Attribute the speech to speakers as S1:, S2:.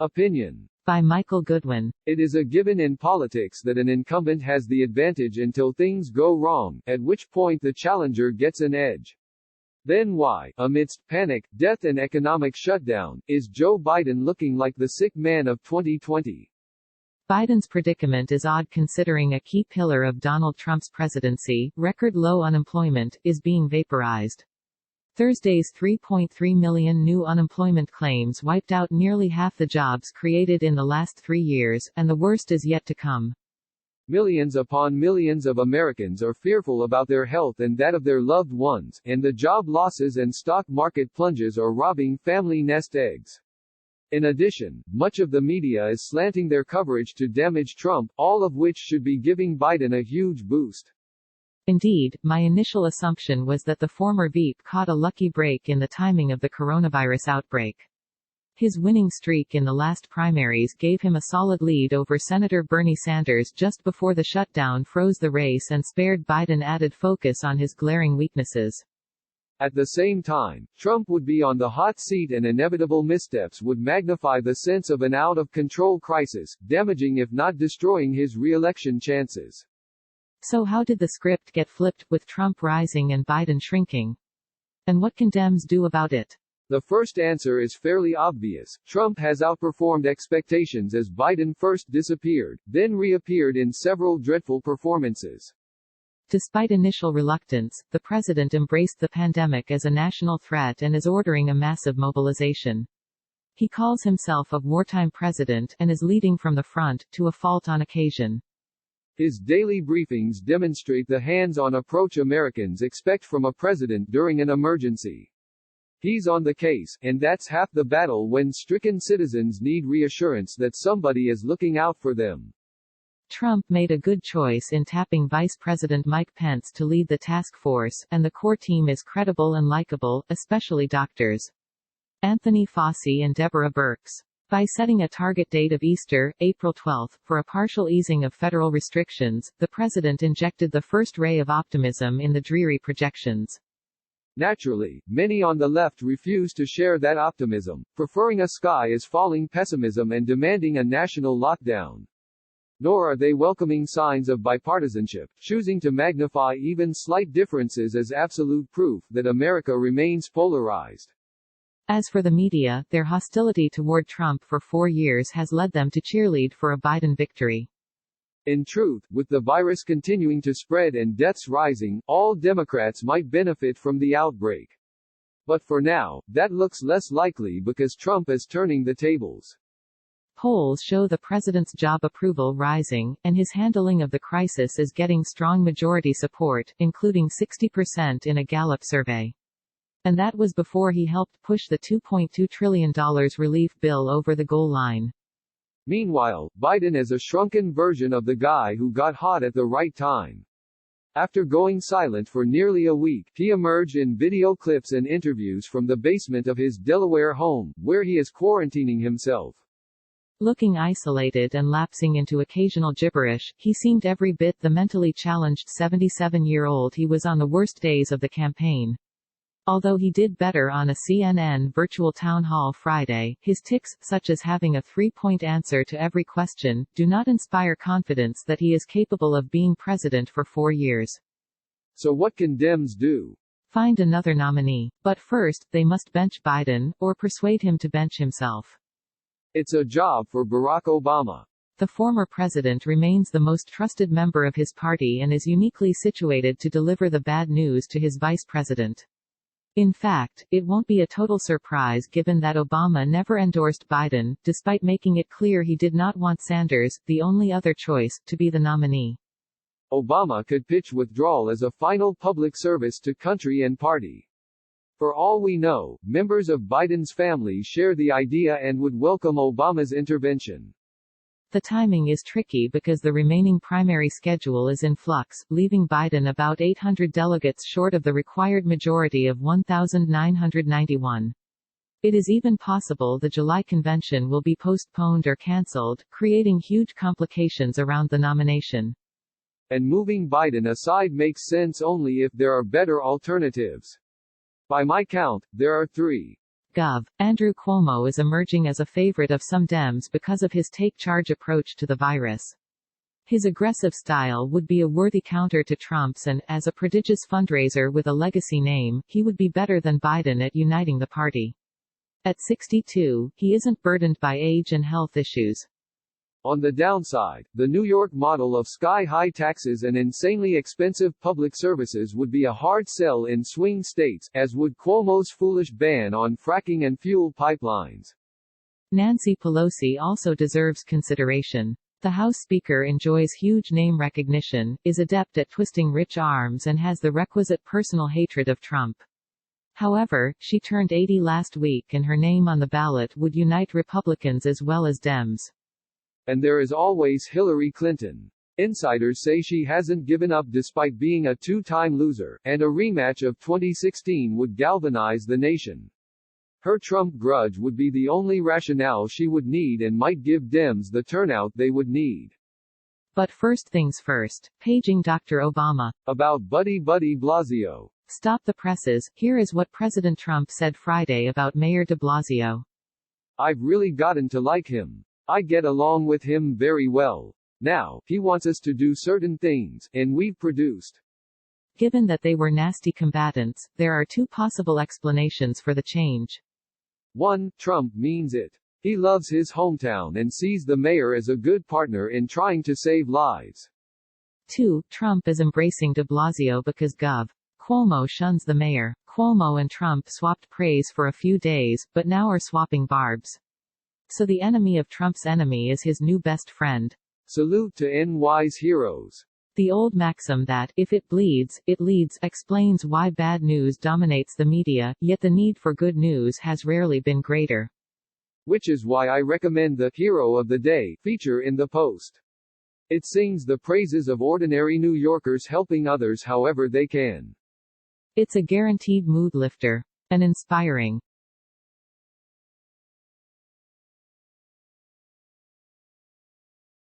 S1: Opinion.
S2: By Michael Goodwin.
S1: It is a given in politics that an incumbent has the advantage until things go wrong, at which point the challenger gets an edge. Then why, amidst panic, death and economic shutdown, is Joe Biden looking like the sick man of 2020?
S2: Biden's predicament is odd considering a key pillar of Donald Trump's presidency, record low unemployment, is being vaporized. Thursday's 3.3 million new unemployment claims wiped out nearly half the jobs created in the last 3 years, and the worst is yet to come.
S1: Millions upon millions of Americans are fearful about their health and that of their loved ones, and the job losses and stock market plunges are robbing family nest eggs. In addition, much of the media is slanting their coverage to damage Trump, all of which should be giving Biden a huge boost.
S2: Indeed, my initial assumption was that the former VP caught a lucky break in the timing of the coronavirus outbreak. His winning streak in the last primaries gave him a solid lead over Senator Bernie Sanders just before the shutdown froze the race and spared Biden added focus on his glaring weaknesses.
S1: At the same time, Trump would be on the hot seat and inevitable missteps would magnify the sense of an out-of-control crisis, damaging if not destroying his re-election chances.
S2: So how did the script get flipped, with Trump rising and Biden shrinking? And what can Dems do about it?
S1: The first answer is fairly obvious. Trump has outperformed expectations as Biden first disappeared, then reappeared in several dreadful performances.
S2: Despite initial reluctance, the president embraced the pandemic as a national threat and is ordering a massive mobilization. He calls himself a wartime president and is leading from the front, to a fault on occasion.
S1: His daily briefings demonstrate the hands-on approach Americans expect from a president during an emergency. He's on the case, and that's half the battle when stricken citizens need reassurance that somebody is looking out for them.
S2: Trump made a good choice in tapping Vice President Mike Pence to lead the task force, and the core team is credible and likable, especially doctors Anthony Fauci and Deborah Birx. By setting a target date of Easter, April 12, for a partial easing of federal restrictions, the president injected the first ray of optimism in the dreary projections.
S1: Naturally, many on the left refuse to share that optimism, preferring a sky is falling pessimism and demanding a national lockdown. Nor are they welcoming signs of bipartisanship, choosing to magnify even slight differences as absolute proof that America remains polarized.
S2: As for the media, their hostility toward Trump for 4 years has led them to cheerlead for a Biden victory.
S1: In truth, with the virus continuing to spread and deaths rising, all Democrats might benefit from the outbreak. But for now, that looks less likely because Trump is turning the tables.
S2: Polls show the president's job approval rising, and his handling of the crisis is getting strong majority support, including 60% in a Gallup survey. And that was before he helped push the $2.2 trillion relief bill over the goal line.
S1: Meanwhile, Biden is a shrunken version of the guy who got hot at the right time. After going silent for nearly a week, he emerged in video clips and interviews from the basement of his Delaware home, where he is quarantining himself.
S2: Looking isolated and lapsing into occasional gibberish, he seemed every bit the mentally challenged 77-year-old he was on the worst days of the campaign. Although he did better on a CNN virtual town hall Friday, his tics, such as having a 3-point answer to every question, do not inspire confidence that he is capable of being president for 4 years.
S1: So what can Dems do?
S2: Find another nominee. But first, they must bench Biden, or persuade him to bench himself.
S1: It's a job for Barack Obama.
S2: The former president remains the most trusted member of his party and is uniquely situated to deliver the bad news to his vice president. In fact, it won't be a total surprise given that Obama never endorsed Biden, despite making it clear he did not want Sanders, the only other choice, to be the nominee.
S1: Obama could pitch withdrawal as a final public service to country and party. For all we know, members of Biden's family share the idea and would welcome Obama's intervention.
S2: The timing is tricky because the remaining primary schedule is in flux, leaving Biden about 800 delegates short of the required majority of 1,991. It is even possible the July convention will be postponed or cancelled, creating huge complications around the nomination.
S1: And moving Biden aside makes sense only if there are better alternatives. By my count, there are 3.
S2: Gov. Andrew Cuomo is emerging as a favorite of some Dems because of his take-charge approach to the virus. His aggressive style would be a worthy counter to Trump's and, as a prodigious fundraiser with a legacy name, he would be better than Biden at uniting the party. At 62, he isn't burdened by age and health issues.
S1: On the downside, the New York model of sky-high taxes and insanely expensive public services would be a hard sell in swing states, as would Cuomo's foolish ban on fracking and fuel pipelines.
S2: Nancy Pelosi also deserves consideration. The House Speaker enjoys huge name recognition, is adept at twisting rich arms and has the requisite personal hatred of Trump. However, she turned 80 last week and her name on the ballot would unite Republicans as well as Dems.
S1: And there is always Hillary Clinton. Insiders say she hasn't given up despite being a two-time loser, and a rematch of 2016 would galvanize the nation. Her Trump grudge would be the only rationale she would need and might give Dems the turnout they would need.
S2: But first things first, paging Dr. Obama.
S1: About Buddy Blasio.
S2: Stop the presses. Here is what President Trump said Friday about Mayor de Blasio.
S1: I've really gotten to like him. I get along with him very well. Now, he wants us to do certain things, and we've produced.
S2: Given that they were nasty combatants, there are two possible explanations for the change.
S1: 1. Trump means it. He loves his hometown and sees the mayor as a good partner in trying to save lives.
S2: 2. Trump is embracing de Blasio because Gov. Cuomo shuns the mayor. Cuomo and Trump swapped praise for a few days, but now are swapping barbs. So the enemy of Trump's enemy is his new best friend.
S1: Salute to NY's heroes.
S2: The old maxim that, if it bleeds, it leads, explains why bad news dominates the media, yet the need for good news has rarely been greater.
S1: Which is why I recommend the Hero of the Day feature in the Post. It sings the praises of ordinary New Yorkers helping others however they can.
S2: It's a guaranteed mood lifter. An inspiring